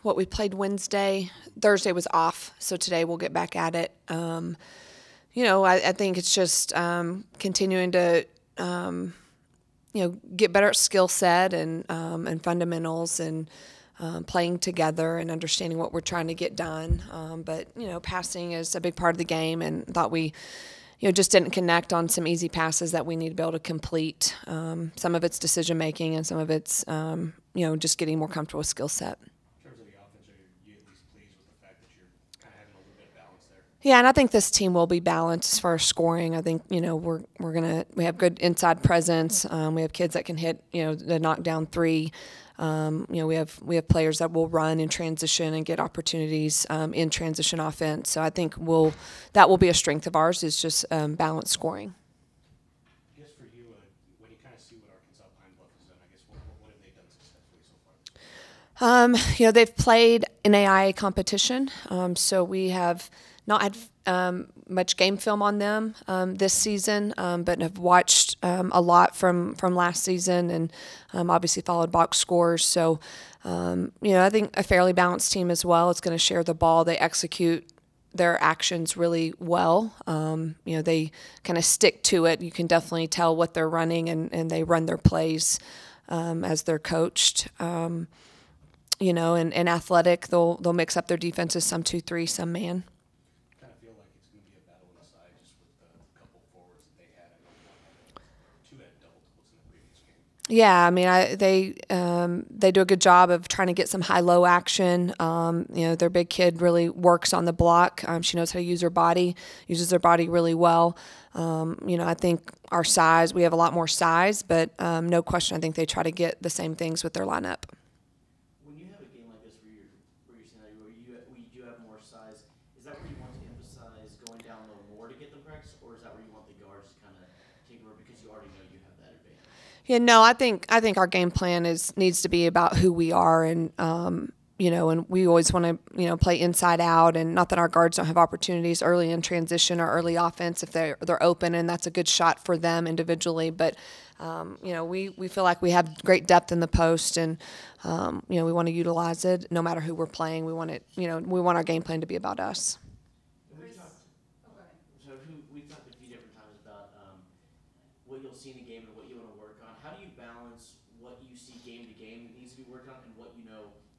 What we played Wednesday, Thursday was off, so today we'll get back at it. I think it's just continuing to, get better at skill set and fundamentals and playing together and understanding what we're trying to get done. But passing is a big part of the game, and thought we, just didn't connect on some easy passes that we need to be able to complete. Some of it's decision making, and some of it's, just getting more comfortable with skill set. Yeah, and I think this team will be balanced as far as scoring. I think we have good inside presence. We have kids that can hit the knockdown three. We have players that will run in transition and get opportunities in transition offense. So I think that will be a strength of ours, is just balanced scoring. I guess for you, when you kind of see what Arkansas Pine Bluff has done, I guess what have they done successfully so far? They've played in AIA competition, so we have not had much game film on them this season, but have watched a lot from last season, and obviously followed box scores. So, I think a fairly balanced team as well. It's going to share the ball. They execute their actions really well. They kind of stick to it. You can definitely tell what they're running, and they run their plays as they're coached. And athletic, they'll mix up their defenses, some 2-3, some man. Yeah, I mean, they do a good job of trying to get some high-low action. Their big kid really works on the block. She knows how to use her body, uses her body really well. I think our size, we have a lot more size, but no question, I think they try to get the same things with their lineup. When you have a game like this where you're saying that you do have more size, is that where you want to emphasize going down low more to get the practice, or is that where you want the guards to kind of take over because you already know you have that advantage? Yeah, no, I think our game plan needs to be about who we are, and and we always want to play inside out, and not that our guards don't have opportunities early in transition or early offense if they're open, and that's a good shot for them individually. But we feel like we have great depth in the post, and we want to utilize it no matter who we're playing. We want it, we want our game plan to be about us. We've talked a few different times about what you'll see in the game and what you want to work on. How do you balance what you see game to game that needs to be worked on and what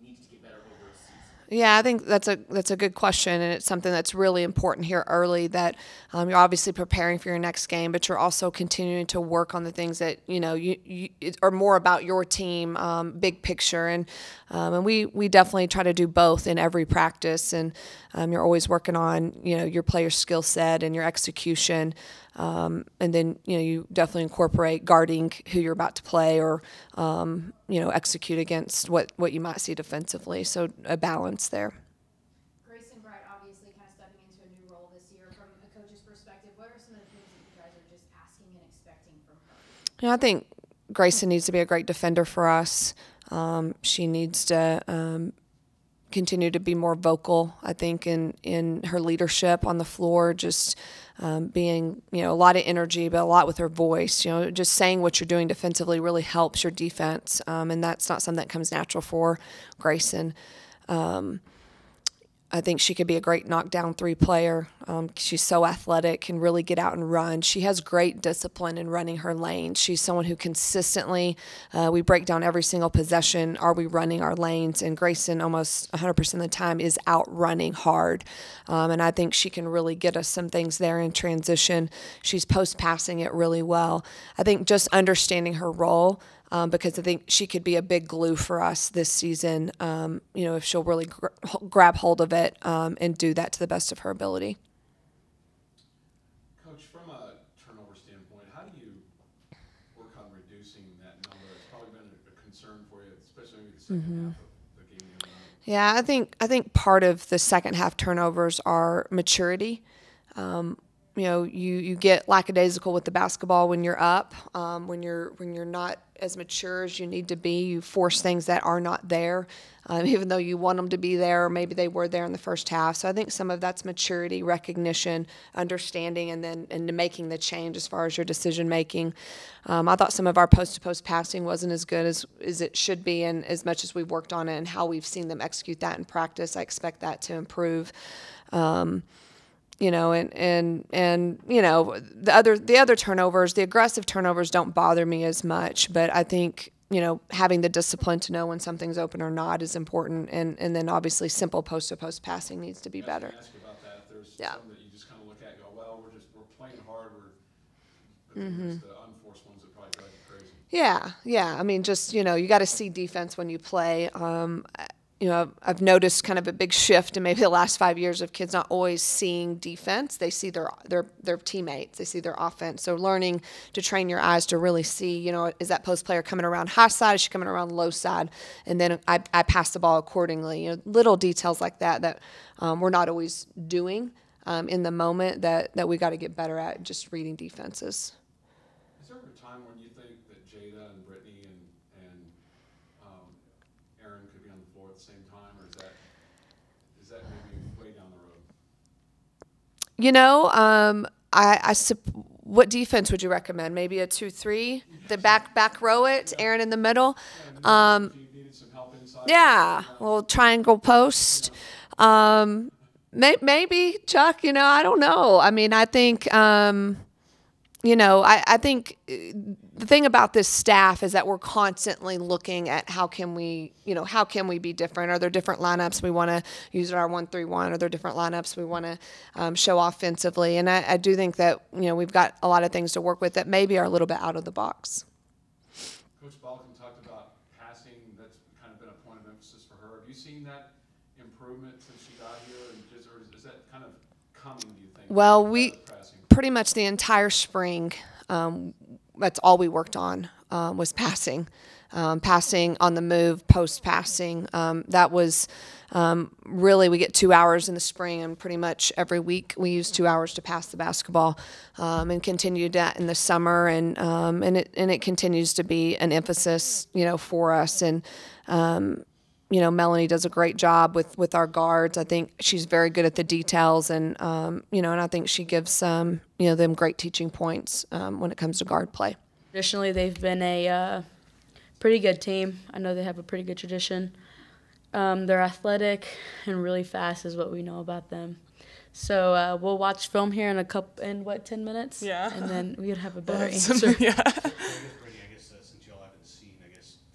needs to get better over a season? Yeah, I think that's a good question, and it's something that's really important here early, that you're obviously preparing for your next game, but you're also continuing to work on the things that you are more about your team, big picture, and we definitely try to do both in every practice, and you're always working on your player's skill set and your execution. And then you definitely incorporate guarding who you're about to play, or execute against what you might see defensively. So a balance there. Grayson Bright obviously kind of stepping into a new role this year. From a coach's perspective, what are some of the things that you guys are just asking and expecting from her? I think Grayson needs to be a great defender for us. She needs to continue to be more vocal, I think, in her leadership on the floor, just being, a lot of energy, but a lot with her voice. Just saying what you're doing defensively really helps your defense, and that's not something that comes natural for Grayson. I think she could be a great knockdown three player. She's so athletic, can really get out and run. She has great discipline in running her lanes. She's someone who consistently, we break down every single possession, are we running our lanes? And Grayson almost 100% of the time is out running hard. And I think she can really get us some things there in transition. She's post-passing it really well. I think just understanding her role, because I think she could be a big glue for us this season, if she'll really grab hold of it and do that to the best of her ability. Coach, from a turnover standpoint, how do you work on reducing that number? It's probably been a concern for you, especially in the second half of the game. Yeah, I think part of the second half turnovers are maturity. you get lackadaisical with the basketball when you're up, when you're not as mature as you need to be. You force things that are not there, even though you want them to be there, or maybe they were there in the first half. So I think some of that's maturity, recognition, understanding, and making the change as far as your decision making. I thought some of our post-to-post passing wasn't as good as it should be, and as much as we've worked on it and how we've seen them execute that in practice, I expect that to improve. The other turnovers, the aggressive turnovers don't bother me as much, but I think, having the discipline to know when something's open or not is important, and then obviously simple post-to-post passing needs to be better. I ask about that. There's Yeah. some that you just kind of look at and go, well, we're playing hard, but then it's the unforced ones that probably drive you crazy. Yeah. I mean, just, you got to see defense when you play. I've noticed kind of a big shift in maybe the last 5 years of kids not always seeing defense. They see their teammates. They see their offense. So learning to train your eyes to really see, is that post player coming around high side? Is she coming around low side? And then I pass the ball accordingly. Little details like that we're not always doing in the moment that we got to get better at, just reading defenses. Is there ever a time when you think that Jada and Brittany and Aaron could be on the floor at the same time, or is that maybe way down the road? What defense would you recommend? Maybe a 2-3, the back row it, Aaron in the middle. If you needed some help inside. Yeah, well, triangle post. Maybe Chuck. I don't know. I mean, I think. I think the thing about this staff is that we're constantly looking at how can we be different? Are there different lineups we want to use at our 1-3-1? Are there different lineups we want to show offensively? And I do think that, we've got a lot of things to work with that maybe are a little bit out of the box. Coach Balkan talked about passing. That's kind of been a point of emphasis for her. Have you seen that improvement since she got here? Or is that kind of coming, do you think? Well, pretty much the entire spring, that's all we worked on was passing. Passing on the move, post passing. That was really, we get 2 hours in the spring, and pretty much every week we use 2 hours to pass the basketball, and continued that in the summer, and it continues to be an emphasis, for us. And Melanie does a great job with our guards. I think she's very good at the details, and and I think she gives them great teaching points when it comes to guard play. Traditionally, they've been a pretty good team. I know they have a pretty good tradition. They're athletic and really fast is what we know about them. So we'll watch film here in 10 minutes? Yeah. And then we'd have a better answer. Yeah. Since y'all haven't seen,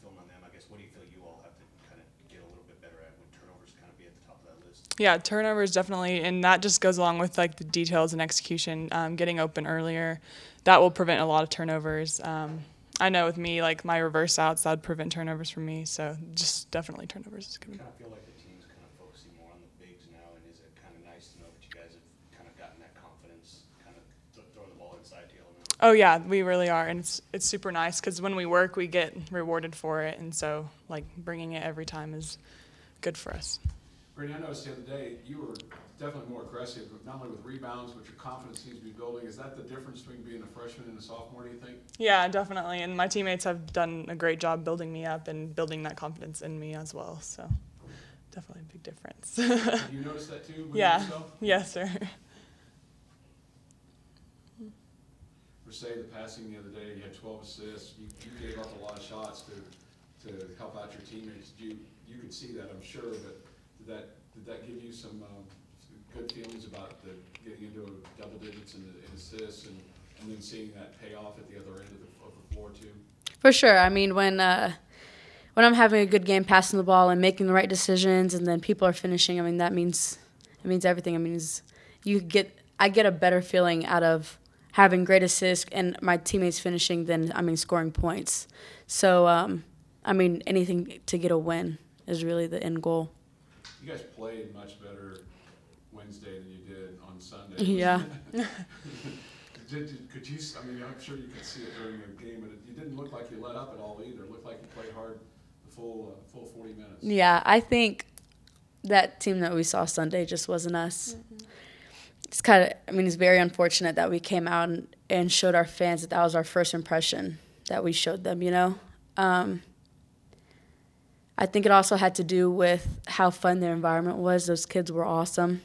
film on them, what do you feel you all have to kind of get a little bit better at? Would turnovers kind of be at the top of that list? Yeah, turnovers definitely, and that just goes along with the details and execution, getting open earlier. That will prevent a lot of turnovers. I know with me, my reverse outs, that would prevent turnovers for me. So just definitely turnovers is good. I kind of feel like the team's kind of focusing more on the bigs now, and is it kind of nice to know that you guys have kind of gotten that confidence, kind of throwing the ball inside to yellow now? Oh yeah, we really are, and it's super nice because when we work, we get rewarded for it, and so bringing it every time is good for us. Brittany, I noticed the other day you were definitely more aggressive, not only with rebounds, but your confidence seems to be building. Is that the difference between being a freshman and a sophomore, do you think? Yeah, definitely, and my teammates have done a great job building me up and building that confidence in me as well, so definitely a big difference. Have you noticed that too? Yeah, Yourself? yes, sir. For say the passing the other day, you had 12 assists. You gave up a lot of shots to help out your teammates. You could see that, I'm sure, but did that give you some good feelings about getting into double digits in assists and then seeing that pay off at the other end of the floor too? For sure. I mean, when I'm having a good game passing the ball and making the right decisions, and then people are finishing, I mean, it means everything. I mean, I get a better feeling out of having great assists and my teammates finishing than scoring points. So anything to get a win is really the end goal. You guys played much better Wednesday than you did on Sunday. Yeah. Could you? I'm sure you could see it during the game, but you didn't look like you let up at all either. It looked like you played hard the full 40 minutes. Yeah, I think that team that we saw Sunday just wasn't us. it's kind of, I mean, it's very unfortunate that we came out and showed our fans that that was our first impression that we showed them, you know. I think it also had to do with how fun their environment was. Those kids were awesome,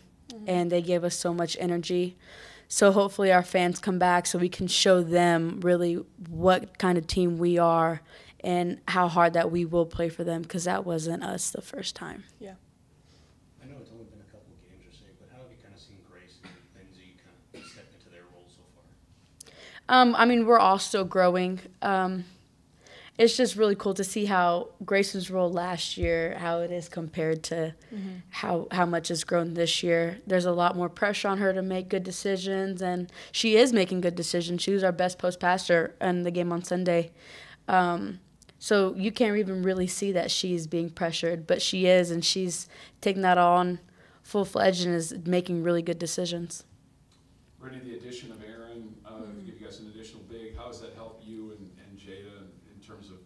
and they gave us so much energy. So hopefully our fans come back so we can show them really what kind of team we are and how hard that we will play for them, because that wasn't us the first time. Yeah. I know it's only been a couple of games or so, but how have you kind of seen Grace and Lindsay kind of step into their roles so far? I mean, we're all still growing. It's just really cool to see how Grayson's role last year, how it is compared to how much has grown this year. There's a lot more pressure on her to make good decisions, and she is making good decisions. She was our best post passer in the game on Sunday. So you can't even really see that she's being pressured, but she is, and she's taking that on full-fledged and is making really good decisions. Brittany, the addition of Aaron, give you guys an additional big. How has that helped you and Jada in terms of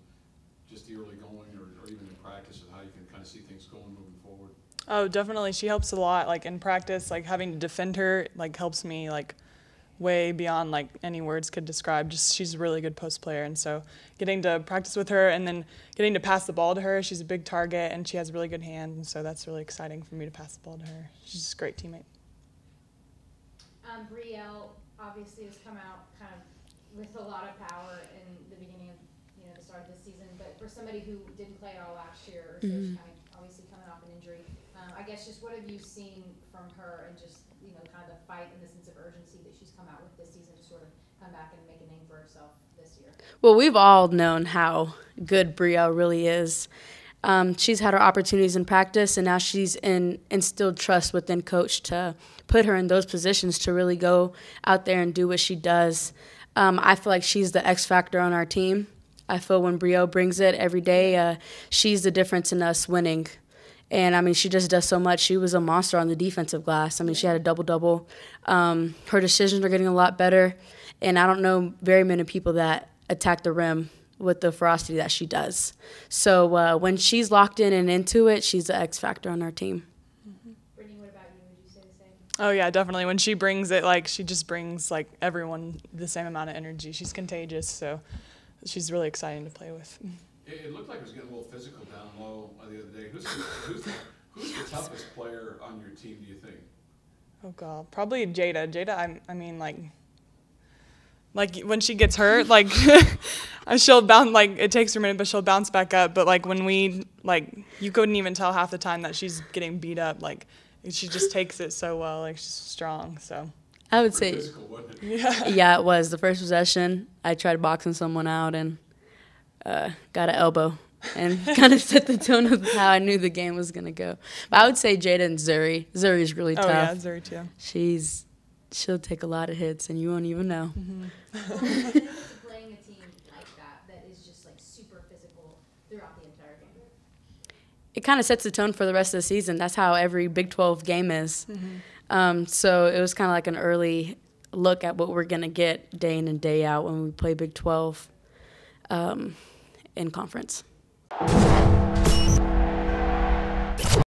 just the early going or even in practice of how you can kind of see things going moving forward? Oh, definitely. She helps a lot. Like in practice, like having to defend her, like helps me like way beyond like any words could describe. Just she's a really good post player, and so getting to practice with her and then getting to pass the ball to her. She's a big target and she has really good hands, and so that's really exciting for me to pass the ball to her. She's just a great teammate. Brielle obviously has come out kind of with a lot of power in the beginning of the start of this season, but for somebody who didn't play at all last year, or so she's kind of obviously coming off an injury. I guess just what have you seen from her and just kind of the fight and the sense of urgency that she's come out with this season to sort of come back and make a name for herself this year? Well, we've all known how good Brielle really is. She's had her opportunities in practice, and now she's instilled trust within coach to put her in those positions to really go out there and do what she does. I feel like she's the X factor on our team. I feel when Brielle brings it every day, she's the difference in us winning. And, I mean, she just does so much. She was a monster on the defensive glass. I mean, she had a double-double. Her decisions are getting a lot better, and I don't know very many people that attack the rim with the ferocity that she does. So when she's locked in and into it, she's the X factor on our team. Brittany, what about you? Would you say the same? Oh yeah, definitely. When she brings it, like she just brings like everyone the same amount of energy. She's contagious, so she's really exciting to play with. It looked like it was getting a little physical down low the other day. Who's the toughest player on your team, do you think? Oh God, probably Jada. Jada, I mean like when she gets hurt, like she'll bounce. Like it takes her a minute, but she'll bounce back up. But like when we you couldn't even tell half the time that she's getting beat up. Like she just takes it so well. Like she's strong. So I would say, Physical, wasn't it? yeah. yeah, it was. The first possession, I tried boxing someone out and got an elbow and kind of set the tone of how I knew the game was going to go. But I would say Jada and Zuri. Zuri's really Oh tough. yeah, Zuri too. She'll take a lot of hits, and you won't even know. Playing a team like that is just like super physical throughout the entire game. It kind of sets the tone for the rest of the season. That's how every Big 12 game is. So it was kind of like an early look at what we're going to get day in and day out when we play Big 12 in conference.